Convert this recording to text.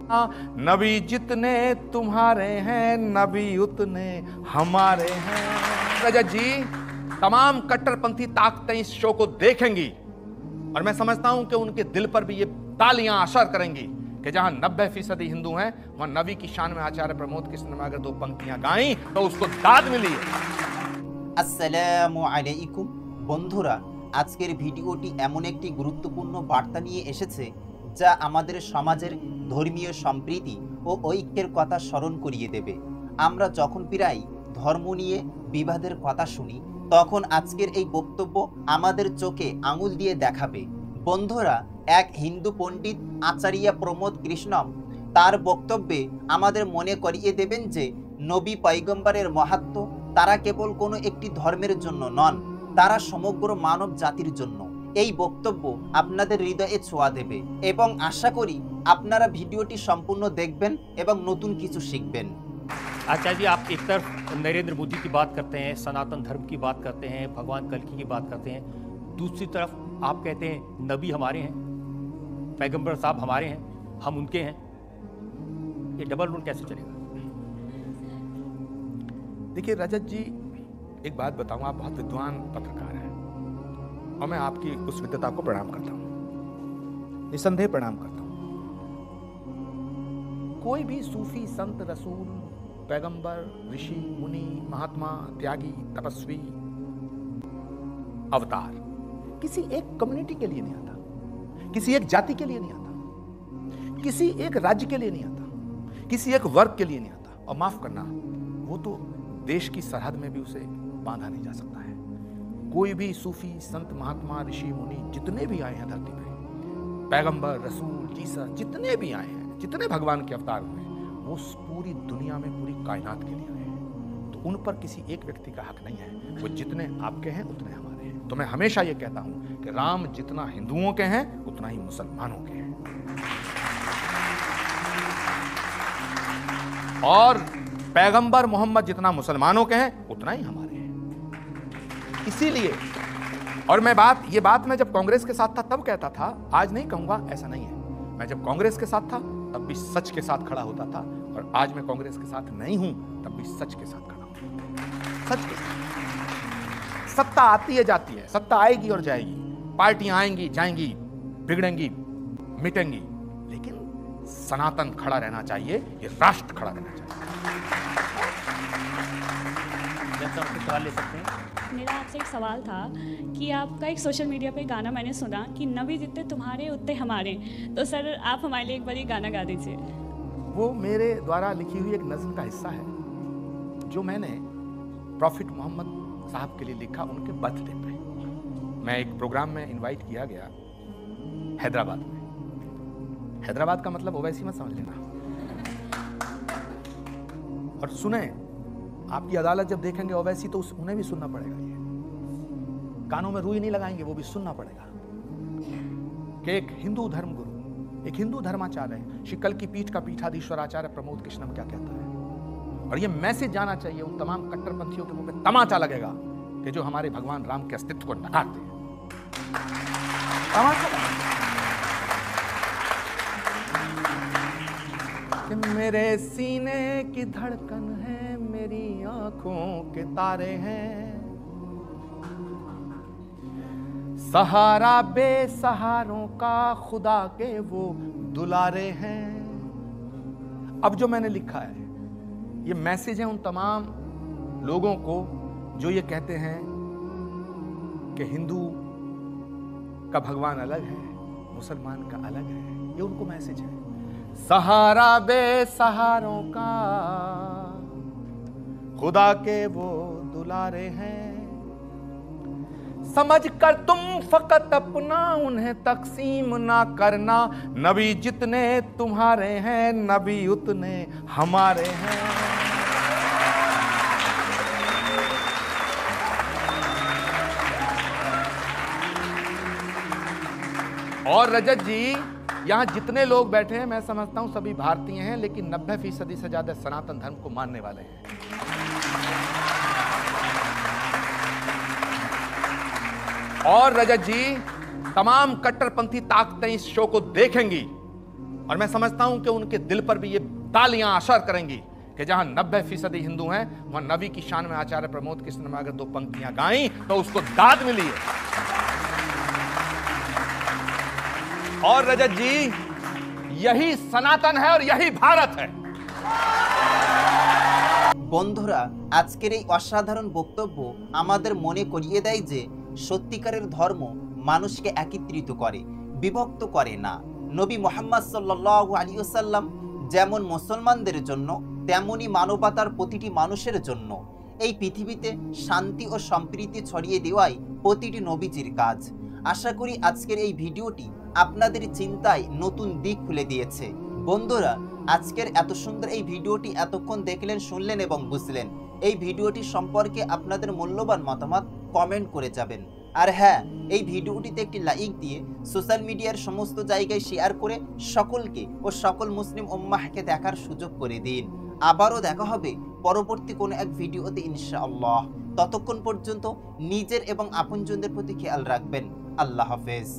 नबी जितने तुम्हारे हैं, नबी उतने हमारे हैं। रजत जी, तमाम कट्टरपंथी ताकतें इस शो को देखेंगी और मैं समझता हूं कि उनके दिल पर भी ये तालियां असर करेंगी कि जहां 90% हिंदू हैं, वहां नबी की शान में आचार्य प्रमोद कृष्ण ने अगर 2 पंक्तियां गाई तो उसको दाद मिली है। अस्सलामु आलाइकुम बंधुरा, आजकेर भिडियोटी एमन एकटी गुरुत्वपूर्ण बार्ता निये एसेछे যা আমাদের সমাজের ধর্মীয় সম্প্রীতি ও ঐক্যের কথা স্মরণ করিয়ে দেবে। আমরা যখন প্রায় ধর্ম নিয়ে বিবাদের কথা শুনি, তখন আজকের এই বক্তব্য আমাদের চোখে আঙুল দিয়ে দেখাবে। বন্ধুরা, এক হিন্দু পণ্ডিত আচার্য প্রমোদ কৃষ্ণম তার বক্তব্যে আমাদের মনে করিয়ে দেবেন যে নবী পয়গম্বরের মাহাত্ম্য তারা কেবল কোনো একটি ধর্মের জন্য নন, তারা সমগ্র মানব জাতির জন্য। এই বক্তব্য আপনাদের হৃদয়ে ছোঁয়া দেবে এবং আশা করি আপনারা ভিডিওটি সম্পূর্ণ দেখবেন এবং নতুন কিছু শিখবেন। आचार्य जी, आप एक तरफ नरेंद्र मोदी की बात करते हैं, सनातन धर्म की बात करते हैं, भगवान कल्कि की बात करते हैं, दूसरी तरफ आप कहते हैं नबी हमारे हैं, पैगंबर साहब हमारे हैं, हम उनके हैं। ये डबल रोल कैसे चलेगा? देखिए रजत जी, एक बात बताऊं, आप बहुत विद्वान पत्रकार हैं और मैं आपकी उस विद्वता को प्रणाम करता हूं, निसंदेह प्रणाम करता हूं। कोई भी सूफी, संत, रसूल, पैगंबर, ऋषि, मुनि, महात्मा, त्यागी, तपस्वी, अवतार किसी एक कम्युनिटी के लिए नहीं आता, किसी एक जाति के लिए नहीं आता, किसी एक राज्य के लिए नहीं आता, किसी एक वर्ग के लिए नहीं आता। और माफ करना, वो तो देश की सरहद में भी उसे बांधा नहीं जा सकता है। कोई भी सूफी, संत, महात्मा, ऋषि, मुनि जितने भी आए हैं धरती पे, पैगंबर, रसूल, जीसस जितने भी आए हैं, जितने भगवान के अवतार हुए हैं, वो पूरी दुनिया में, पूरी कायनात के लिए आए हैं। तो उन पर किसी एक व्यक्ति का हक नहीं है। वो जितने आपके हैं उतने हमारे हैं। तो मैं हमेशा ये कहता हूं कि राम जितना हिंदुओं के हैं उतना ही मुसलमानों के हैं, और पैगंबर मोहम्मद जितना मुसलमानों के हैं उतना ही हमारे हैं। इसीलिए, और ये बात मैं जब कांग्रेस के साथ था तब कहता था, आज नहीं कहूंगा, ऐसा नहीं है। मैं जब कांग्रेस के साथ था तब भी सच के साथ खड़ा होता था, और आज मैं कांग्रेस के साथ नहीं हूं तब भी सच के साथ खड़ा हूं। सच के साथ। सत्ता आती है, जाती है, सत्ता आएगी और जाएगी, पार्टियां आएंगी, जाएंगी, बिगड़ेंगी, मिटेंगी, लेकिन सनातन खड़ा रहना चाहिए, ये राष्ट्र खड़ा रहना चाहिए। सवाल ले सकते हैं? मेरा आपसे एक सवाल था कि आपका एक सोशल मीडिया पे गाना मैंने सुना कि नबी जितने तुम्हारे उतने हमारे। तो सर, आप हमारे लिए एक बार ये गाना गा दीजिए। वो मेरे द्वारा लिखी हुई एक नज़्म का हिस्सा है जो मैंने प्रॉफिट मोहम्मद साहब के लिए लिखा उनके बर्थडे पे। मैं एक प्रोग्राम में इनवाइट किया गया हैदराबाद में। हैदराबाद का मतलब ओवैसी मत समझ लेना। और सुने, आपकी अदालत जब देखेंगे ओवैसी तो उन्हें भी सुनना पड़ेगा। ये कानों में रुई नहीं लगाएंगे, वो भी सुनना पड़ेगा कि एक हिंदू धर्मगुरु, एक हिंदू धर्माचार्य शिकल की पीठ का पीठाधीश्वर आचार्य प्रमोद कृष्णम क्या कहता है। और ये मैसेज जाना चाहिए उन तमाम कट्टरपंथियों के मुंह पे तमाचा लगेगा कि जो हमारे भगवान राम के अस्तित्व को नकारते हैं। तमाचा कि मेरे सीने की धड़कन है, मेरी आंखों के तारे हैं, सहारा बेसहारों का खुदा के वो दुलारे हैं। अब जो मैंने लिखा है ये मैसेज है उन तमाम लोगों को जो ये कहते हैं कि हिंदू का भगवान अलग है, मुसलमान का अलग है। ये उनको मैसेज है, सहारा बेसहारों का खुदा के वो दुलारे हैं, समझ कर तुम फकत अपना उन्हें तकसीम ना करना, नबी जितने तुम्हारे हैं, नबी उतने हमारे हैं। और रजत जी, यहाँ जितने लोग बैठे हैं मैं समझता हूं सभी भारतीय हैं, लेकिन 90% से ज्यादा सनातन धर्म को मानने वाले हैं। और रजत जी, तमाम कट्टरपंथी ताकतें इस शो को देखेंगी और मैं समझता हूं कि उनके दिल पर भी ये तालियां असर करेंगी कि जहां 90% हिंदू हैं, वहां नबी की शान में आचार्य प्रमोद कृष्ण ने अगर 2 पंक्तियां गाई तो उसको दाद मिली है। और रजत जी, यही सनातन है और यही भारत है। বন্ধুরা, আজকের এই অসাধারণ বক্তব্য আমাদের মনে করিয়ে দেয় যে সত্যিকারের ধর্ম মানুষকে একত্রিত করে, বিভক্ত করে না। নবী মুহাম্মদ সাল্লাল্লাহু আলাইহি ওয়াসাল্লাম যেমন মুসলমানদের জন্য তেমনি মানবতার প্রতিটি মানুষের জন্য এই পৃথিবীতে শান্তি ও সম্প্রীতি ছড়িয়ে দেওয়াই প্রতিটি নবীজির কাজ। আশা করি আজকের এই ভিডিওটি আপনাদের চিন্তায় নতুন দিক খুলে দিয়েছে। বন্ধুরা, আজকের এত সুন্দর এই ভিডিওটি এতক্ষণ দেখলেন, শুনলেন এবং বুঝলেন। এই ভিডিওটি সম্পর্কে আপনাদের মূল্যবান মতামত কমেন্ট করে যাবেন। আর হ্যাঁ, এই ভিডিওটিতে একটি লাইক দিয়ে সোশ্যাল মিডিয়ার সমস্ত জায়গায় শেয়ার করে সকলকে ও সকল মুসলিম উম্মাহকে দেখার সুযোগ করে দিন। আবারও দেখা হবে পরবর্তী কোনো এক ভিডিওতে ইনশাআল্লাহ। ততক্ষণ পর্যন্ত নিজের এবং আপনজনদের প্রতি খেয়াল রাখবেন। আল্লাহ হাফেজ।